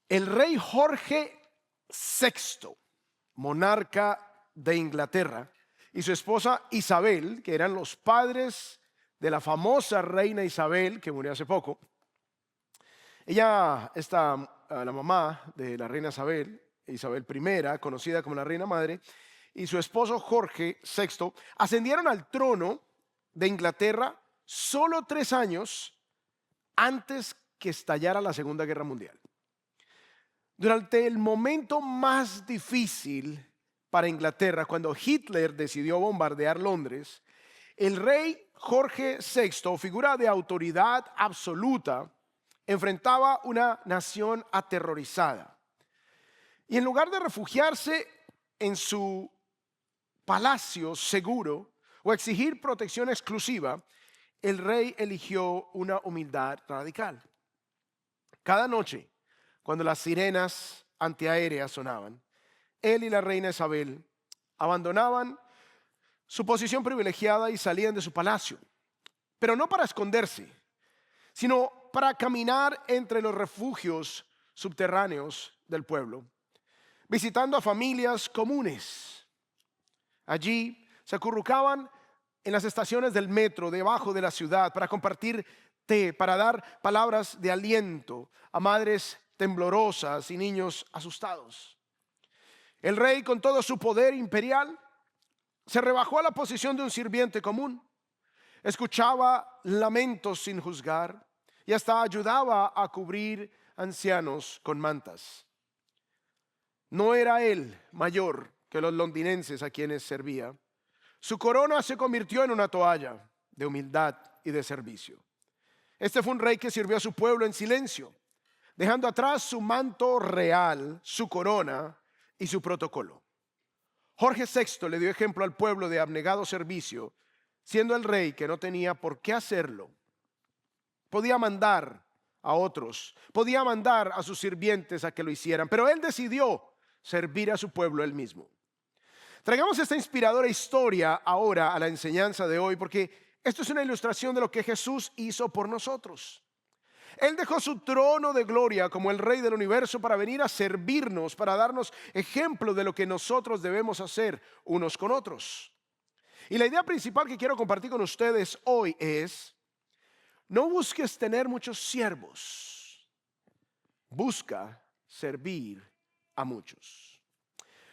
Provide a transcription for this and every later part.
El rey Jorge VI, monarca de Inglaterra, y su esposa Isabel, que eran los padres de la famosa reina Isabel, que murió hace poco. Ella, la mamá de la reina Isabel, Isabel I, conocida como la reina madre, y su esposo Jorge VI ascendieron al trono de Inglaterra solo 3 años antes que estallara la Segunda Guerra Mundial. Durante el momento más difícil para Inglaterra, cuando Hitler decidió bombardear Londres, el rey Jorge VI, figura de autoridad absoluta, enfrentaba una nación aterrorizada. Y en lugar de refugiarse en su palacio seguro o exigir protección exclusiva, el rey eligió una humildad radical. Cada noche, cuando las sirenas antiaéreas sonaban, él y la reina Isabel abandonaban su posición privilegiada y salían de su palacio, pero no para esconderse, sino para caminar entre los refugios subterráneos del pueblo, visitando a familias comunes. Allí se acurrucaban en las estaciones del metro debajo de la ciudad para compartir té, para dar palabras de aliento a madres temblorosas y niños asustados. El rey, con todo su poder imperial, se rebajó a la posición de un sirviente común. Escuchaba lamentos sin juzgar y hasta ayudaba a cubrir ancianos con mantas. No era él mayor que los londinenses a quienes servía. Su corona se convirtió en una toalla de humildad y de servicio. Este fue un rey que sirvió a su pueblo en silencio, dejando atrás su manto real, su corona y su protocolo. Jorge VI le dio ejemplo al pueblo de abnegado servicio, siendo el rey que no tenía por qué hacerlo. Podía mandar a otros, podía mandar a sus sirvientes a que lo hicieran, pero él decidió servir a su pueblo él mismo. Traigamos esta inspiradora historia ahora a la enseñanza de hoy, porque esto es una ilustración de lo que Jesús hizo por nosotros. Él dejó su trono de gloria como el Rey del universo para venir a servirnos, para darnos ejemplo de lo que nosotros debemos hacer unos con otros. Y la idea principal que quiero compartir con ustedes hoy es: no busques tener muchos siervos, busca servir a muchos.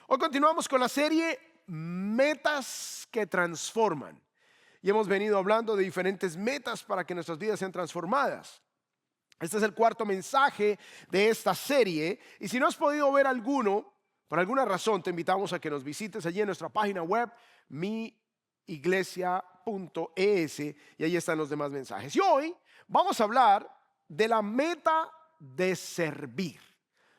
Hoy continuamos con la serie Metas que Transforman. Y hemos venido hablando de diferentes metas para que nuestras vidas sean transformadas. Este es el 4º mensaje de esta serie. Y si no has podido ver alguno, por alguna razón, te invitamos a que nos visites allí en nuestra página web, miiglesia.es, y ahí están los demás mensajes. Y hoy vamos a hablar de la meta de servir.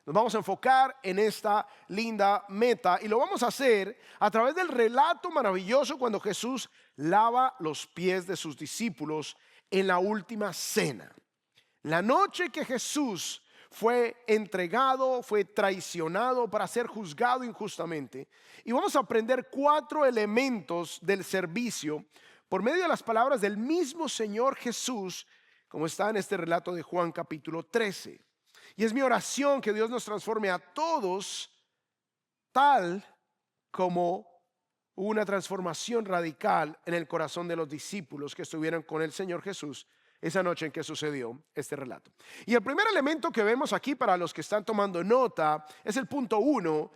Nos vamos a enfocar en esta linda meta y lo vamos a hacer a través del relato maravilloso cuando Jesús lava los pies de sus discípulos en la última cena. La noche que Jesús fue entregado, fue traicionado para ser juzgado injustamente. Y vamos a aprender 4 elementos del servicio por medio de las palabras del mismo Señor Jesús, como está en este relato de Juan capítulo 13. Y es mi oración que Dios nos transforme a todos tal como una transformación radical en el corazón de los discípulos que estuvieron con el Señor Jesús esa noche en que sucedió este relato. Y el primer elemento que vemos aquí para los que están tomando nota es el punto 1,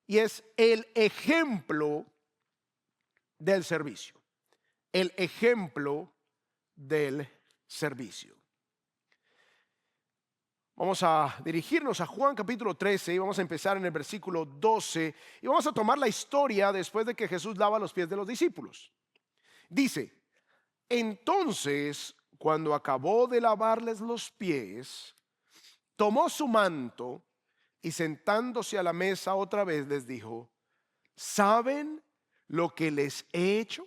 y es el ejemplo del servicio. El ejemplo del servicio. Vamos a dirigirnos a Juan capítulo 13 y vamos a empezar en el versículo 12 y vamos a tomar la historia después de que Jesús lava los pies de los discípulos. Dice: entonces, cuando acabó de lavarles los pies, tomó su manto y sentándose a la mesa otra vez les dijo: ¿saben lo que les he hecho?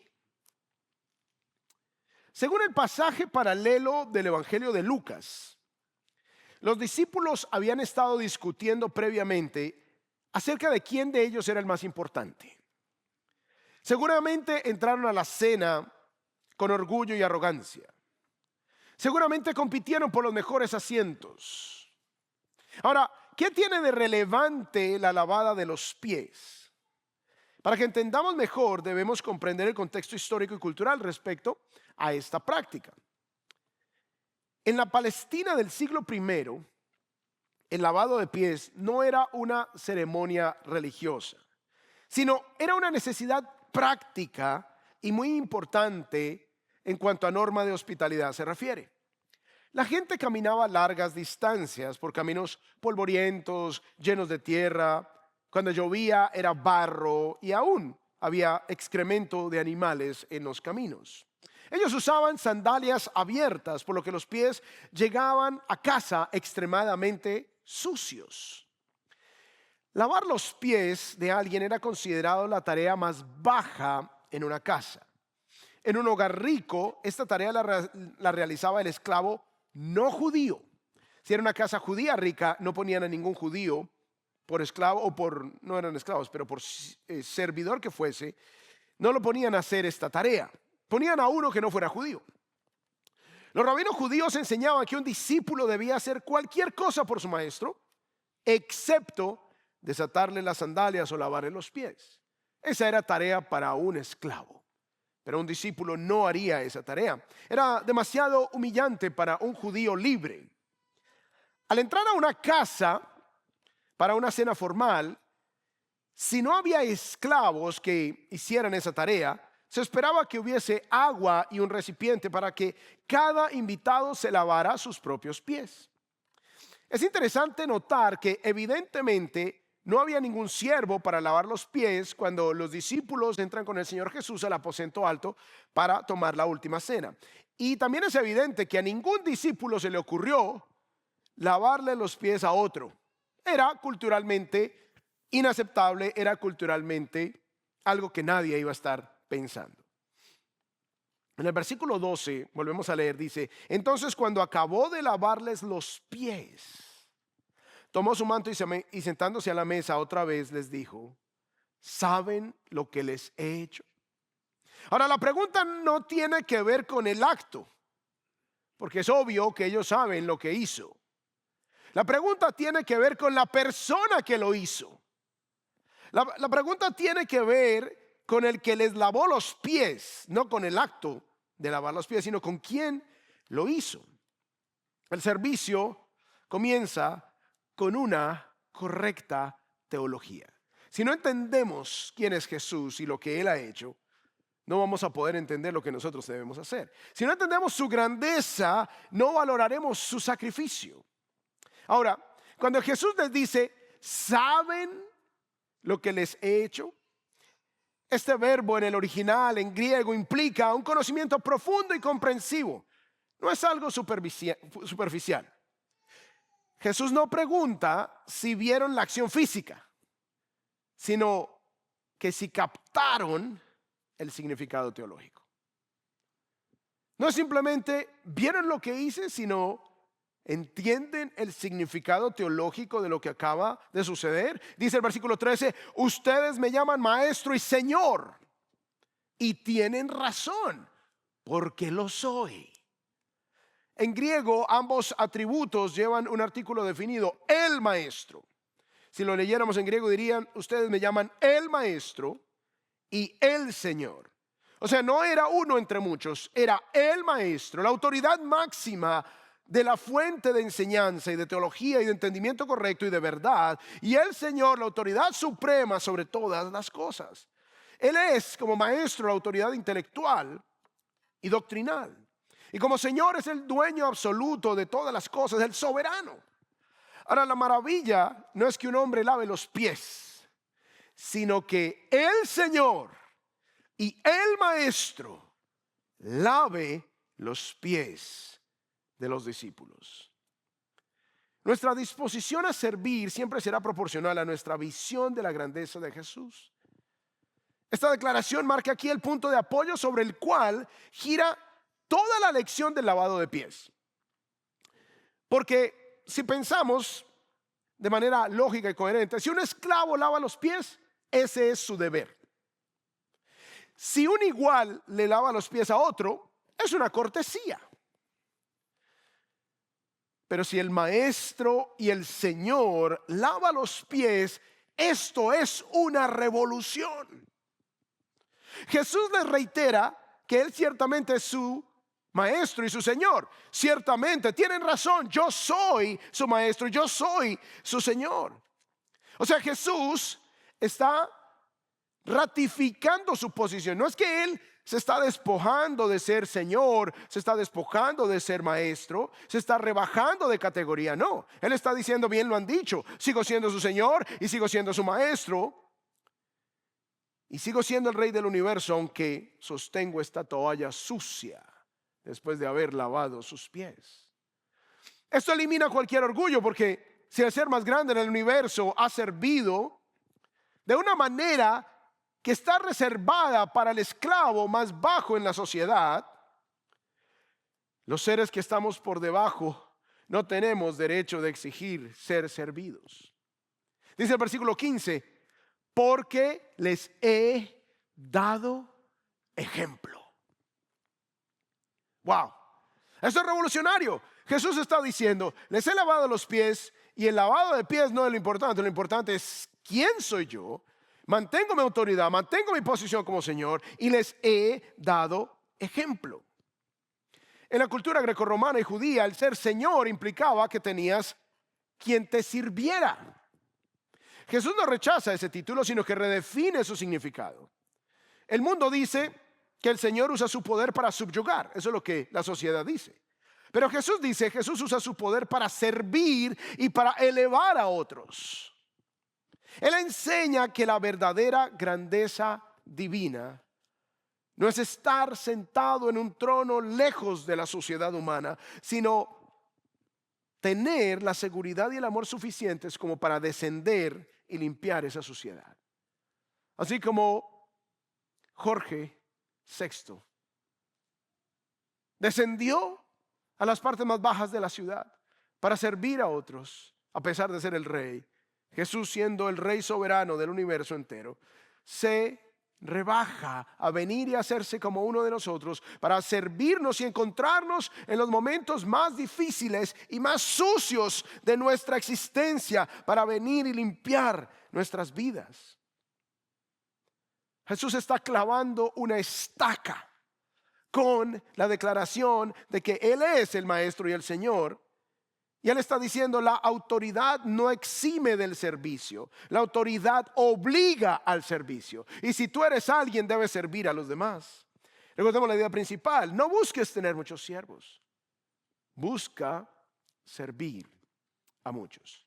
Según el pasaje paralelo del Evangelio de Lucas, los discípulos habían estado discutiendo previamente acerca de quién de ellos era el más importante. Seguramente entraron a la cena con orgullo y arrogancia. Seguramente compitieron por los mejores asientos. Ahora, ¿qué tiene de relevante la lavada de los pies? Para que entendamos mejor, debemos comprender el contexto histórico y cultural respecto a esta práctica. En la Palestina del siglo I, el lavado de pies no era una ceremonia religiosa, sino era una necesidad práctica y muy importante en cuanto a norma de hospitalidad se refiere. La gente caminaba largas distancias por caminos polvorientos, llenos de tierra. Cuando llovía era barro y aún había excremento de animales en los caminos. Ellos usaban sandalias abiertas, por lo que los pies llegaban a casa extremadamente sucios. Lavar los pies de alguien era considerado la tarea más baja en una casa. En un hogar rico, esta tarea la realizaba el esclavo no judío. Si era una casa judía rica, no ponían a ningún judío por esclavo o no eran esclavos, pero por servidor que fuese, no lo ponían a hacer esta tarea. Ponían a uno que no fuera judío. Los rabinos judíos enseñaban que un discípulo debía hacer cualquier cosa por su maestro, excepto desatarle las sandalias o lavarle los pies. Esa era tarea para un esclavo. Pero un discípulo no haría esa tarea. Era demasiado humillante para un judío libre. Al entrar a una casa para una cena formal, si no había esclavos que hicieran esa tarea, se esperaba que hubiese agua y un recipiente para que cada invitado se lavara sus propios pies. Es interesante notar que evidentemente no había ningún siervo para lavar los pies cuando los discípulos entran con el Señor Jesús al aposento alto para tomar la última cena. Y también es evidente que a ningún discípulo se le ocurrió lavarle los pies a otro. Era culturalmente inaceptable, era culturalmente algo que nadie iba a estar pensando. En el versículo 12, volvemos a leer, dice: entonces cuando acabó de lavarles los pies, tomó su manto y sentándose a la mesa otra vez les dijo: ¿saben lo que les he hecho? Ahora, la pregunta no tiene que ver con el acto, porque es obvio que ellos saben lo que hizo. La pregunta tiene que ver con la persona que lo hizo. La pregunta tiene que ver con el que les lavó los pies, no con el acto de lavar los pies, sino con quién lo hizo. El servicio comienza con una correcta teología. Si no entendemos quién es Jesús y lo que Él ha hecho, no vamos a poder entender lo que nosotros debemos hacer. Si no entendemos su grandeza, no valoraremos su sacrificio. Ahora, cuando Jesús les dice: ¿saben lo que les he hecho? Este verbo en el original, en griego, implica un conocimiento profundo y comprensivo. No es algo superficial. Jesús no pregunta si vieron la acción física, sino que si captaron el significado teológico. No es simplemente vieron lo que hice, sino entienden el significado teológico de lo que acaba de suceder. Dice el versículo 13: ustedes me llaman maestro y señor, y tienen razón, porque lo soy. En griego, ambos atributos llevan un artículo definido, el maestro. Si lo leyéramos en griego dirían: ustedes me llaman el maestro y el señor. O sea, no era uno entre muchos, era el maestro, la autoridad máxima de la fuente de enseñanza y de teología y de entendimiento correcto y de verdad, y el Señor, la autoridad suprema sobre todas las cosas. Él es, como maestro, la autoridad intelectual y doctrinal, y como Señor es el dueño absoluto de todas las cosas, el soberano. Ahora, la maravilla no es que un hombre lave los pies, sino que el Señor y el maestro lave los pies de los discípulos. Nuestra disposición a servir siempre será proporcional a nuestra visión de la grandeza de Jesús. Esta declaración marca aquí el punto de apoyo sobre el cual gira toda la lección del lavado de pies. Porque si pensamos de manera lógica y coherente, si un esclavo lava los pies, ese es su deber. Si un igual le lava los pies a otro, es una cortesía. Pero si el maestro y el Señor lava los pies, esto es una revolución. Jesús les reitera que Él ciertamente es su maestro y su Señor. Ciertamente, tienen razón, yo soy su maestro, yo soy su Señor. O sea, Jesús está ratificando su posición. No es que Él se está despojando de ser Señor, se está despojando de ser maestro, se está rebajando de categoría. No, Él está diciendo, bien lo han dicho, sigo siendo su Señor y sigo siendo su maestro. Y sigo siendo el rey del universo, aunque sostengo esta toalla sucia después de haber lavado sus pies. Esto elimina cualquier orgullo, porque si el ser más grande en el universo ha servido de una manera que está reservada para el esclavo más bajo en la sociedad, los seres que estamos por debajo no tenemos derecho de exigir ser servidos. Dice el versículo 15, porque les he dado ejemplo. Wow, esto es revolucionario. Jesús está diciendo, les he lavado los pies, y el lavado de pies no es lo importante es quién soy yo. Mantengo mi autoridad, mantengo mi posición como Señor, y les he dado ejemplo. En la cultura grecorromana y judía, el ser Señor implicaba que tenías quien te sirviera. Jesús no rechaza ese título, sino que redefine su significado. El mundo dice que el Señor usa su poder para subyugar. Eso es lo que la sociedad dice. Pero Jesús dice, Jesús usa su poder para servir y para elevar a otros. Él enseña que la verdadera grandeza divina no es estar sentado en un trono lejos de la sociedad humana, sino tener la seguridad y el amor suficientes como para descender y limpiar esa suciedad. Así como Jorge VI descendió a las partes más bajas de la ciudad para servir a otros, a pesar de ser el rey. Jesús, siendo el rey soberano del universo entero, se rebaja a venir y hacerse como uno de nosotros para servirnos y encontrarnos en los momentos más difíciles y más sucios de nuestra existencia, para venir y limpiar nuestras vidas. Jesús está clavando una estaca con la declaración de que Él es el Maestro y el Señor. Y Él está diciendo, la autoridad no exime del servicio, la autoridad obliga al servicio. Y si tú eres alguien, debes servir a los demás. Recordemos la idea principal, no busques tener muchos siervos, busca servir a muchos.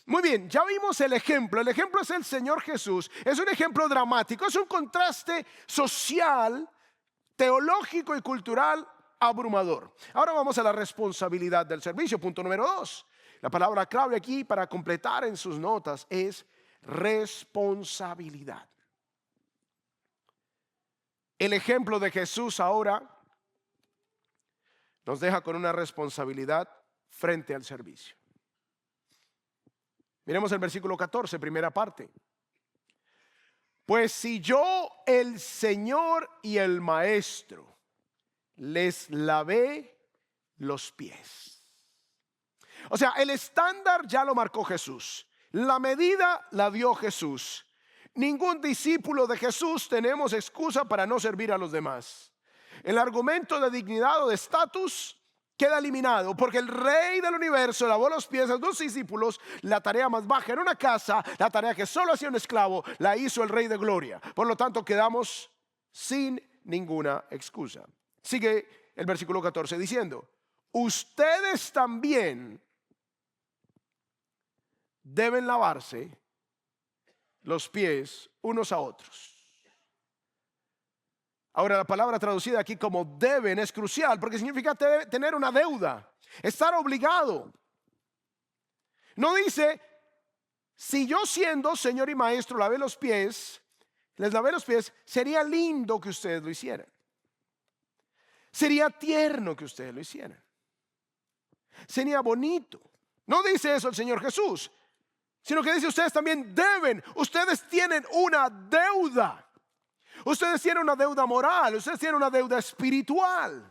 Muy bien, ya vimos el ejemplo es el Señor Jesús. Es un ejemplo dramático, es un contraste social, teológico y cultural abrumador. Ahora vamos a la responsabilidad del servicio. Punto número 2. La palabra clave aquí para completar en sus notas es responsabilidad. El ejemplo de Jesús ahora nos deja con una responsabilidad frente al servicio. Miremos el versículo 14, primera parte. Pues si yo, el Señor y el Maestro, les lavé los pies. O sea, el estándar ya lo marcó Jesús. La medida la dio Jesús. Ningún discípulo de Jesús tenemos excusa para no servir a los demás. El argumento de dignidad o de estatus queda eliminado, porque el rey del universo lavó los pies a dos discípulos. La tarea más baja en una casa, la tarea que solo hacía un esclavo, la hizo el rey de gloria. Por lo tanto, quedamos sin ninguna excusa. Sigue el versículo 14 diciendo, ustedes también deben lavarse los pies unos a otros. Ahora, la palabra traducida aquí como deben es crucial, porque significa tener una deuda, estar obligado. No dice, si yo siendo Señor y Maestro les lavé los pies, sería lindo que ustedes lo hicieran. Sería tierno que ustedes lo hicieran. Sería bonito. No dice eso el Señor Jesús, sino que dice, ustedes también deben, ustedes tienen una deuda. Ustedes tienen una deuda moral, ustedes tienen una deuda espiritual.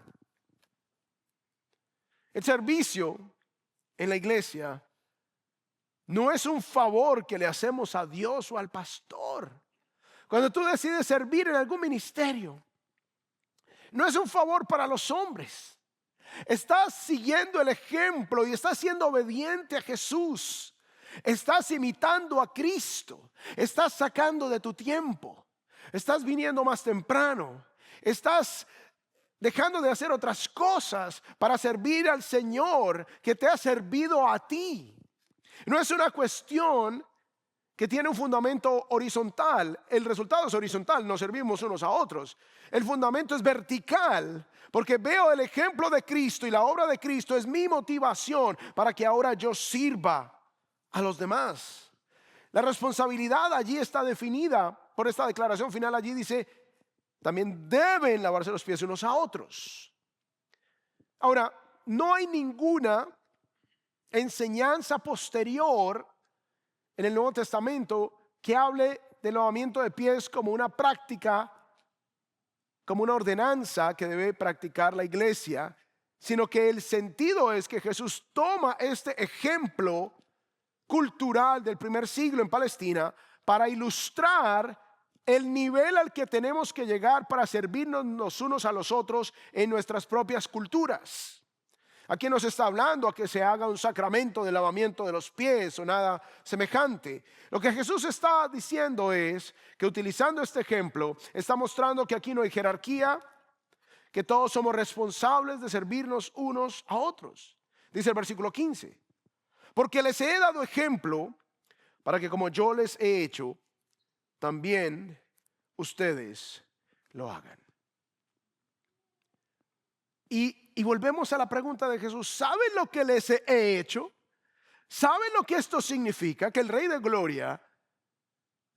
El servicio en la iglesia no es un favor que le hacemos a Dios o al pastor. Cuando tú decides servir en algún ministerio, no es un favor para los hombres. Estás siguiendo el ejemplo y estás siendo obediente a Jesús. Estás imitando a Cristo. Estás sacando de tu tiempo. Estás viniendo más temprano. Estás dejando de hacer otras cosas para servir al Señor que te ha servido a ti. No es una cuestión que tiene un fundamento horizontal. El resultado es horizontal, nos servimos unos a otros. El fundamento es vertical, porque veo el ejemplo de Cristo y la obra de Cristo es mi motivación para que ahora yo sirva a los demás. La responsabilidad allí está definida por esta declaración final. Allí dice, también deben lavarse los pies unos a otros. Ahora, no hay ninguna enseñanza posterior en el Nuevo Testamento que hable del lavamiento de pies como una práctica, como una ordenanza que debe practicar la iglesia, sino que el sentido es que Jesús toma este ejemplo cultural del primer siglo en Palestina para ilustrar el nivel al que tenemos que llegar para servirnos los unos a los otros en nuestras propias culturas. Aquí no se está hablando a que se haga un sacramento de lavamiento de los pies o nada semejante. Lo que Jesús está diciendo es que utilizando este ejemplo está mostrando que aquí no hay jerarquía, que todos somos responsables de servirnos unos a otros. Dice el versículo 15, porque les he dado ejemplo para que como yo les he hecho, también ustedes lo hagan. Y volvemos a la pregunta de Jesús. ¿Saben lo que les he hecho? ¿Saben lo que esto significa? Que el Rey de Gloria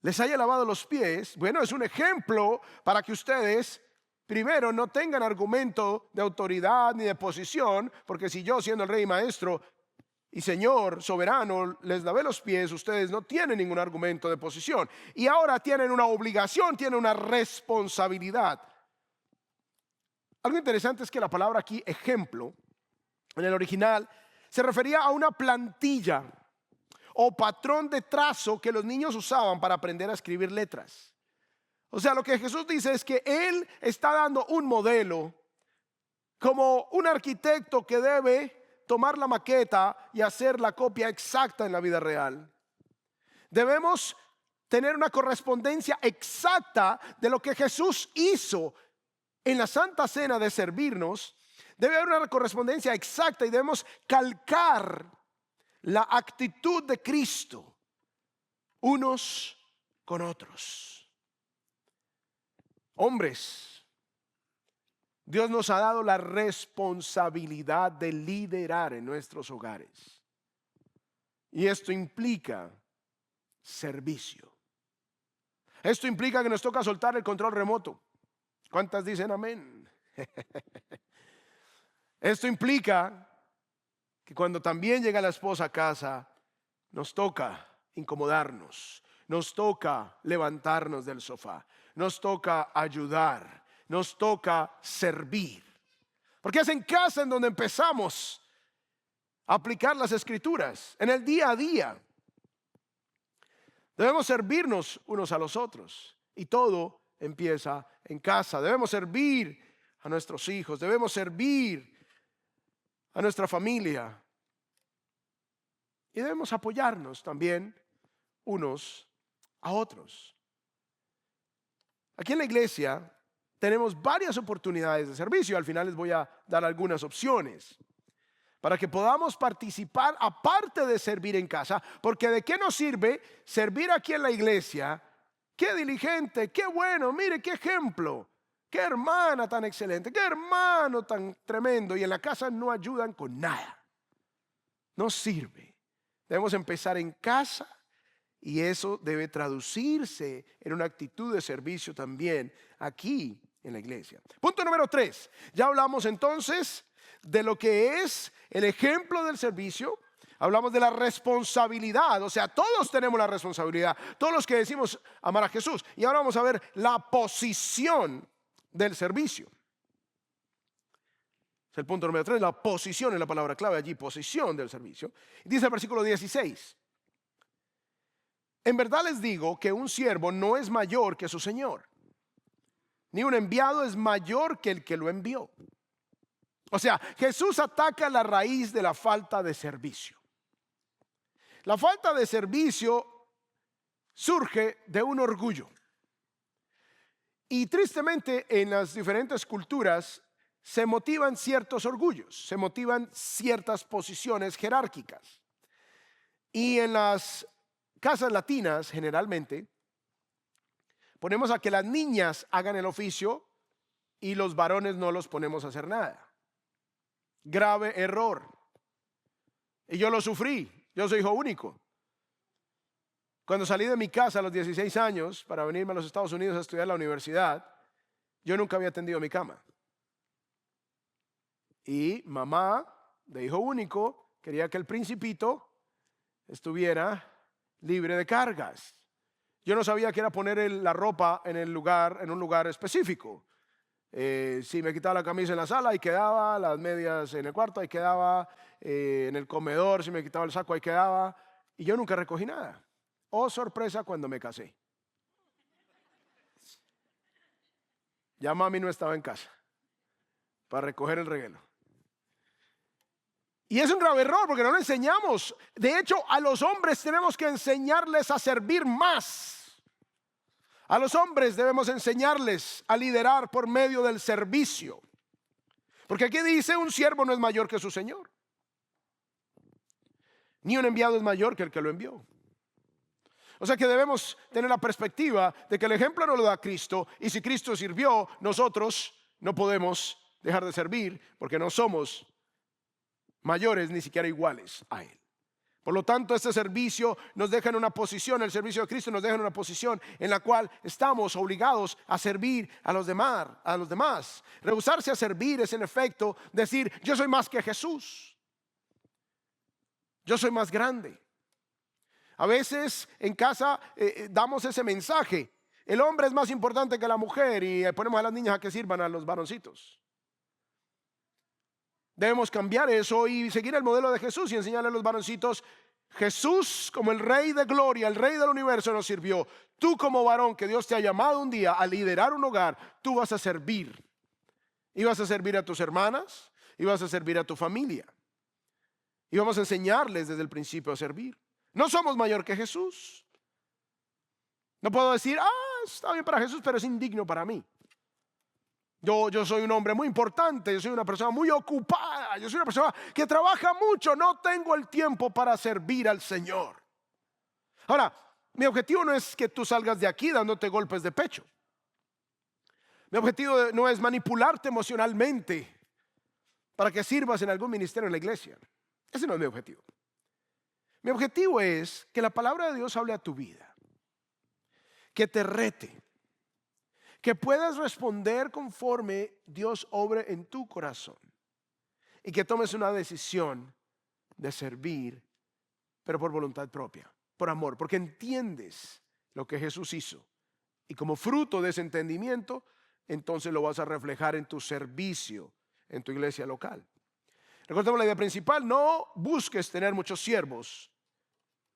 les haya lavado los pies. Bueno, es un ejemplo para que ustedes primero no tengan argumento de autoridad ni de posición, porque si yo, siendo el Rey Maestro y Señor soberano, les lavé los pies, ustedes no tienen ningún argumento de posición. Y ahora tienen una obligación, tienen una responsabilidad. Algo interesante es que la palabra aquí, ejemplo, en el original, se refería a una plantilla o patrón de trazo que los niños usaban para aprender a escribir letras. O sea, lo que Jesús dice es que Él está dando un modelo, como un arquitecto que debe tomar la maqueta y hacer la copia exacta en la vida real. Debemos tener una correspondencia exacta de lo que Jesús hizo en la Santa Cena de servirnos. Debe haber una correspondencia exacta y debemos calcar la actitud de Cristo unos con otros. Hombres, Dios nos ha dado la responsabilidad de liderar en nuestros hogares. Y esto implica servicio. Esto implica que nos toca soltar el control remoto. ¿Cuántas dicen amén? Esto implica que cuando también llega la esposa a casa, nos toca incomodarnos, nos toca levantarnos del sofá, nos toca ayudar, nos toca servir. Porque es en casa en donde empezamos a aplicar las escrituras, en el día a día. Debemos servirnos unos a los otros y todo empieza en casa. Debemos servir a nuestros hijos, debemos servir a nuestra familia y debemos apoyarnos también unos a otros. Aquí en la iglesia tenemos varias oportunidades de servicio. Al final les voy a dar algunas opciones para que podamos participar aparte de servir en casa, porque ¿de qué nos sirve servir aquí en la iglesia? Qué diligente, qué bueno, mire qué ejemplo, qué hermana tan excelente, qué hermano tan tremendo, y en la casa no ayudan con nada. No sirve. Debemos empezar en casa y eso debe traducirse en una actitud de servicio también aquí en la iglesia. Punto número 3. Ya hablamos entonces de lo que es el ejemplo del servicio. Hablamos de la responsabilidad, o sea, todos tenemos la responsabilidad, todos los que decimos amar a Jesús. Y ahora vamos a ver la posición del servicio. Es el punto número 3, la posición es la palabra clave allí, posición del servicio. Dice el versículo 16. En verdad les digo que un siervo no es mayor que su señor, ni un enviado es mayor que el que lo envió. O sea, Jesús ataca la raíz de la falta de servicio. La falta de servicio surge de un orgullo. Y tristemente en las diferentes culturas se motivan ciertos orgullos, se motivan ciertas posiciones jerárquicas. Y en las casas latinas generalmente ponemos a que las niñas hagan el oficio y los varones no los ponemos a hacer nada. Grave error. Y yo lo sufrí, yo soy hijo único. Cuando salí de mi casa a los 16 años para venirme a los Estados Unidos a estudiar en la universidad, yo nunca había tendido mi cama. Y mamá, de hijo único, quería que el principito estuviera libre de cargas. Yo no sabía que era poner la ropa en un lugar específico. Si me quitaba la camisa en la sala, ahí quedaba, las medias en el cuarto, ahí quedaba, en el comedor, si me quitaba el saco, ahí quedaba. Y yo nunca recogí nada. Oh, sorpresa cuando me casé. Ya mami no estaba en casa para recoger el reguero. Y es un grave error porque no lo enseñamos. De hecho, a los hombres tenemos que enseñarles a servir más. A los hombres debemos enseñarles a liderar por medio del servicio. Porque aquí dice, un siervo no es mayor que su señor, ni un enviado es mayor que el que lo envió. O sea que debemos tener la perspectiva de que el ejemplo nos lo da Cristo, y si Cristo sirvió, nosotros no podemos dejar de servir porque no somos mayores ni siquiera iguales a Él. Por lo tanto, este servicio nos deja en una posición, el servicio de Cristo nos deja en una posición en la cual estamos obligados a servir a los demás. Rehusarse a servir es en efecto decir, yo soy más que Jesús. Yo soy más grande. A veces en casa damos ese mensaje. El hombre es más importante que la mujer y ponemos a las niñas a que sirvan a los varoncitos. Debemos cambiar eso y seguir el modelo de Jesús y enseñarle a los varoncitos, Jesús como el Rey de gloria, el Rey del universo nos sirvió. Tú como varón que Dios te ha llamado un día a liderar un hogar, tú vas a servir. Y vas a servir a tus hermanas y vas a servir a tu familia. Y vamos a enseñarles desde el principio a servir. No somos mayor que Jesús. No puedo decir, está bien para Jesús, pero es indigno para mí. Yo soy un hombre muy importante, yo soy una persona muy ocupada, yo soy una persona que trabaja mucho, no tengo el tiempo para servir al Señor. Ahora, mi objetivo no es que tú salgas de aquí dándote golpes de pecho. Mi objetivo no es manipularte emocionalmente para que sirvas en algún ministerio en la iglesia. Ese no es mi objetivo. Mi objetivo es que la palabra de Dios hable a tu vida, que te rete, que puedas responder conforme Dios obre en tu corazón y que tomes una decisión de servir, pero por voluntad propia, por amor, porque entiendes lo que Jesús hizo y como fruto de ese entendimiento, entonces lo vas a reflejar en tu servicio en tu iglesia local. Recordemos la idea principal, no busques tener muchos siervos,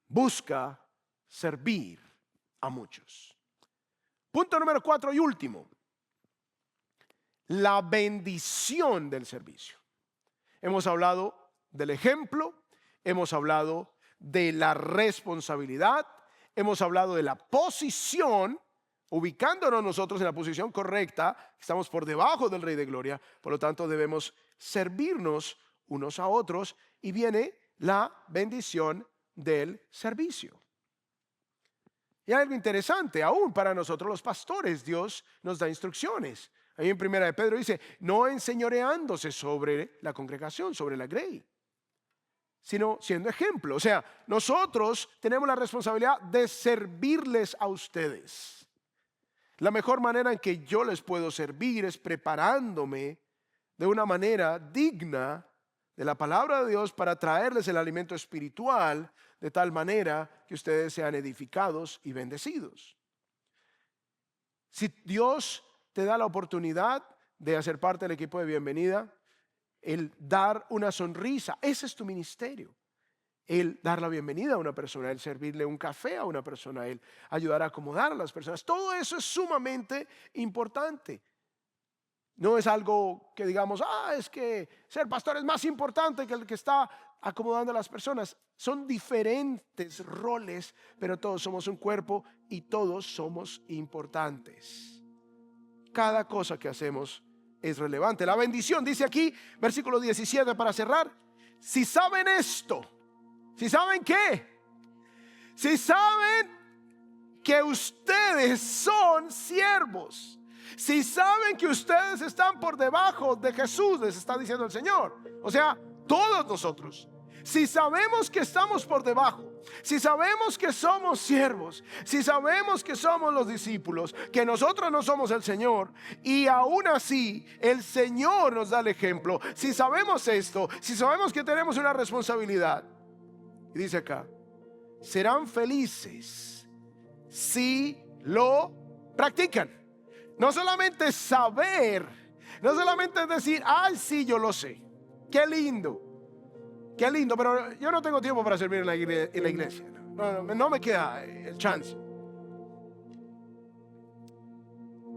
busca servir a muchos. Punto número 4 y último, la bendición del servicio. Hemos hablado del ejemplo, hemos hablado de la responsabilidad, hemos hablado de la posición, ubicándonos nosotros en la posición correcta, estamos por debajo del Rey de Gloria, por lo tanto debemos servirnos unos a otros y viene la bendición del servicio. Y hay algo interesante, aún para nosotros los pastores, Dios nos da instrucciones. Ahí en Primera de Pedro dice, no enseñoreándose sobre la congregación, sobre la grey, sino siendo ejemplo. O sea, nosotros tenemos la responsabilidad de servirles a ustedes. La mejor manera en que yo les puedo servir es preparándome de una manera digna de la palabra de Dios para traerles el alimento espiritual de tal manera que ustedes sean edificados y bendecidos. Si Dios te da la oportunidad de hacer parte del equipo de bienvenida, el dar una sonrisa. Ese es tu ministerio. El dar la bienvenida a una persona, el servirle un café a una persona, el ayudar a acomodar a las personas. Todo eso es sumamente importante. No es algo que digamos, es que ser pastor es más importante que el que está acomodando a las personas. Son diferentes roles, pero todos somos un cuerpo y todos somos importantes. Cada cosa que hacemos es relevante. La bendición, dice aquí, versículo 17 para cerrar. Si saben esto, si saben qué, si saben que ustedes son siervos, si saben que ustedes están por debajo de Jesús, les está diciendo el Señor, o sea, todos nosotros, si sabemos que estamos por debajo, si sabemos que somos siervos, si sabemos que somos los discípulos, que nosotros no somos el Señor, y aún así el Señor nos da el ejemplo, si sabemos esto, si sabemos que tenemos una responsabilidad, y dice acá, serán felices si lo practican. No solamente saber, no solamente decir, ay, sí, yo lo sé, qué lindo, pero yo no tengo tiempo para servir en la iglesia. No me queda el chance.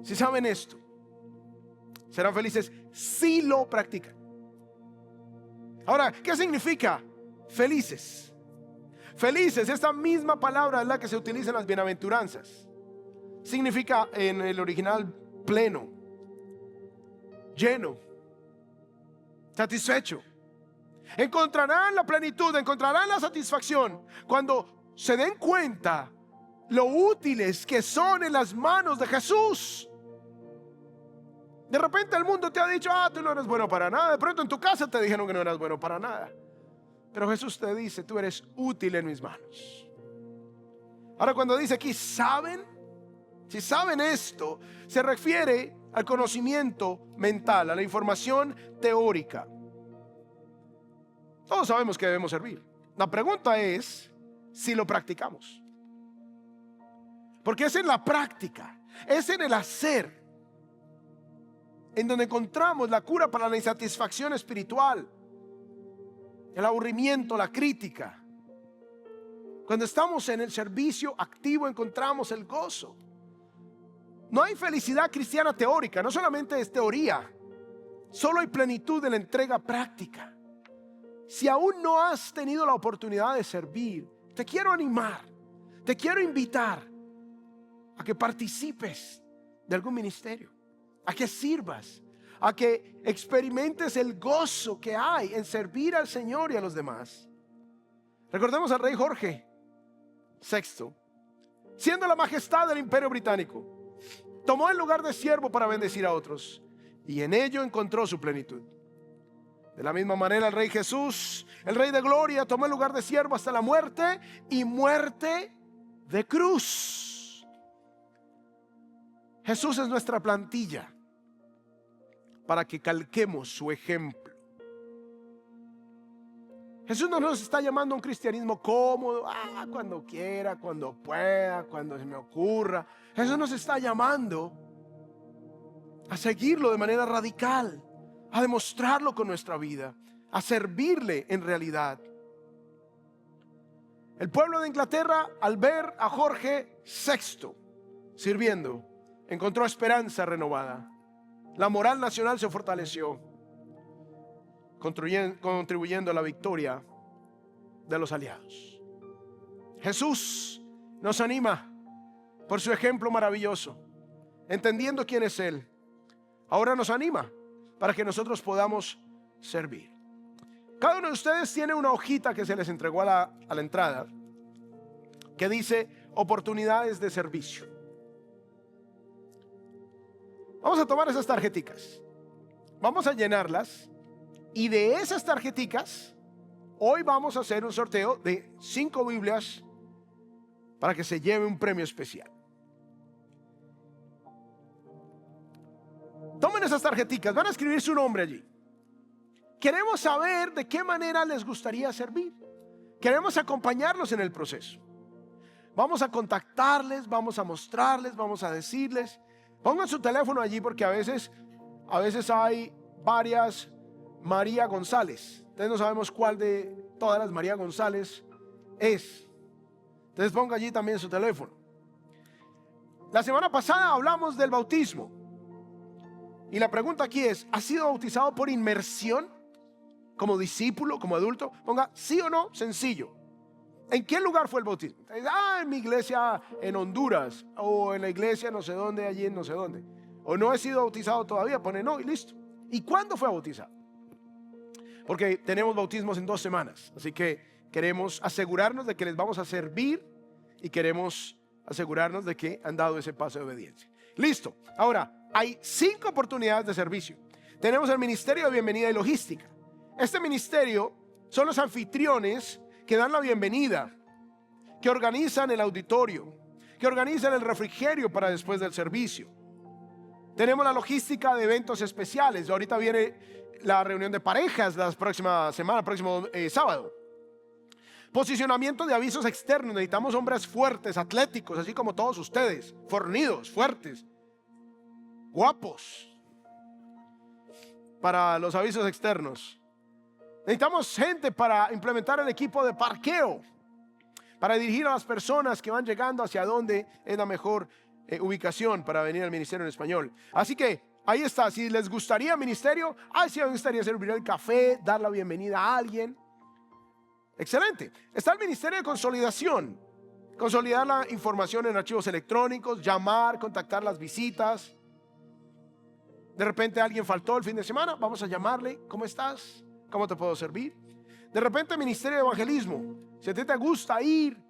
Si saben esto, serán felices si lo practican. Ahora, ¿qué significa felices? Felices, esta misma palabra es la que se utiliza en las bienaventuranzas. Significa en el original pleno, lleno, satisfecho. Encontrarán la plenitud, encontrarán la satisfacción cuando se den cuenta lo útiles que son en las manos de Jesús. De repente el mundo te ha dicho, tú no eres bueno para nada. De pronto en tu casa te dijeron que no eras bueno para nada. Pero Jesús te dice, tú eres útil en mis manos. Ahora cuando dice aquí, ¿saben? Si saben esto, se refiere al conocimiento mental, a la información teórica. Todos sabemos que debemos servir. La pregunta es si lo practicamos. Porque es en la práctica, es en el hacer, en donde encontramos la cura para la insatisfacción espiritual, el aburrimiento, la crítica. Cuando estamos en el servicio activo encontramos el gozo. No hay felicidad cristiana teórica, no solamente es teoría, solo hay plenitud de la entrega práctica. Si aún no has tenido la oportunidad de servir, te quiero animar, te quiero invitar a que participes de algún ministerio, a que sirvas, a que experimentes el gozo que hay en servir al Señor y a los demás. Recordemos al rey Jorge VI, siendo la majestad del Imperio Británico, tomó el lugar de siervo para bendecir a otros y en ello encontró su plenitud. De la misma manera el Rey Jesús, el Rey de Gloria, tomó el lugar de siervo hasta la muerte y muerte de cruz. Jesús es nuestra plantilla para que calquemos su ejemplo. Jesús no nos está llamando a un cristianismo cómodo, cuando quiera, cuando pueda, cuando se me ocurra. Jesús nos está llamando a seguirlo de manera radical, a demostrarlo con nuestra vida, a servirle en realidad. El pueblo de Inglaterra, al ver a Jorge VI sirviendo, encontró esperanza renovada. La moral nacional se fortaleció, contribuyendo a la victoria de los aliados. Jesús nos anima por su ejemplo maravilloso, entendiendo quién es Él. Ahora nos anima para que nosotros podamos servir. Cada uno de ustedes tiene una hojita que se les entregó a la entrada que dice oportunidades de servicio. Vamos a tomar esas tarjeticas, vamos a llenarlas y de esas tarjeticas hoy vamos a hacer un sorteo de 5 Biblias para que se lleve un premio especial. Tomen esas tarjeticas, van a escribir su nombre allí. Queremos saber de qué manera les gustaría servir. Queremos acompañarlos en el proceso. Vamos a contactarles, vamos a mostrarles, vamos a decirles. Pongan su teléfono allí porque a veces hay varias María González. Entonces no sabemos cuál de todas las María González es. Entonces ponga allí también su teléfono. La semana pasada hablamos del bautismo. Y la pregunta aquí es, ¿has sido bautizado por inmersión? Como discípulo, como adulto. Ponga sí o no, sencillo. ¿En qué lugar fue el bautismo? En mi iglesia en Honduras, o en la iglesia no sé dónde, allí en no sé dónde. O no he sido bautizado todavía, pone no y listo. ¿Y cuándo fue bautizado? Porque tenemos bautismos en 2 semanas, así que queremos asegurarnos de que les vamos a servir y queremos asegurarnos de que han dado ese paso de obediencia. Listo. Ahora, hay 5 oportunidades de servicio. Tenemos el ministerio de bienvenida y logística. Este ministerio son los anfitriones que dan la bienvenida, que organizan el auditorio, que organizan el refrigerio para después del servicio. Tenemos la logística de eventos especiales. Ahorita viene la reunión de parejas la próxima semana, próximo sábado. Posicionamiento de avisos externos. Necesitamos hombres fuertes, atléticos, así como todos ustedes, fornidos, fuertes, guapos, para los avisos externos. Necesitamos gente para implementar el equipo de parqueo, para dirigir a las personas que van llegando hacia dónde es la mejor ubicación para venir al ministerio en español. Así que ahí está. Si les gustaría ministerio, si les gustaría servir el café, dar la bienvenida a alguien, excelente. Está el ministerio de consolidación, consolidar la información en archivos electrónicos, llamar, contactar las visitas. De repente alguien faltó el fin de semana, vamos a llamarle. ¿Cómo estás? ¿Cómo te puedo servir? De repente ministerio de evangelismo. Si a ti te gusta ir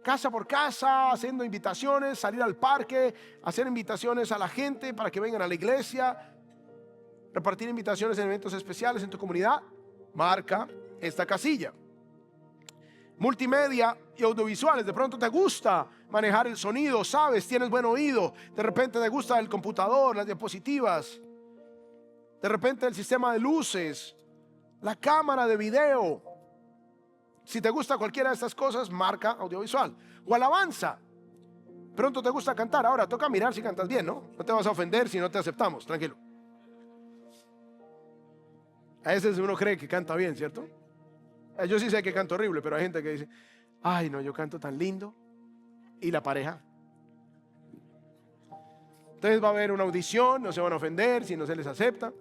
casa por casa, haciendo invitaciones, salir al parque, hacer invitaciones a la gente para que vengan a la iglesia, repartir invitaciones en eventos especiales en tu comunidad, marca esta casilla. Multimedia y audiovisuales. De pronto te gusta manejar el sonido, sabes, tienes buen oído. De repente te gusta el computador, las diapositivas. De repente el sistema de luces, la cámara de video. Si te gusta cualquiera de estas cosas, marca audiovisual. O alabanza. Pronto te gusta cantar. Ahora toca mirar si cantas bien, ¿no? No te vas a ofender si no te aceptamos, tranquilo. A veces uno cree que canta bien, ¿cierto? Yo sí sé que canto horrible, pero hay gente que dice, ay no, yo canto tan lindo. Y la pareja. Entonces va a haber una audición, no se van a ofender si no se les acepta.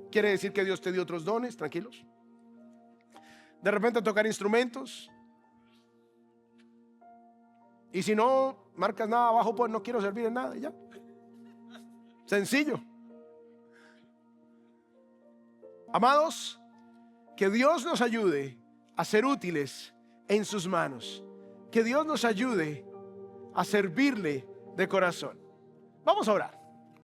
Quiere decir que Dios te dio otros dones, tranquilos. De repente tocar instrumentos. Y si no marcas nada abajo, pues no quiero servir en nada y ya. Sencillo. Amados, que Dios nos ayude a ser útiles en sus manos. Que Dios nos ayude a servirle de corazón. Vamos a orar.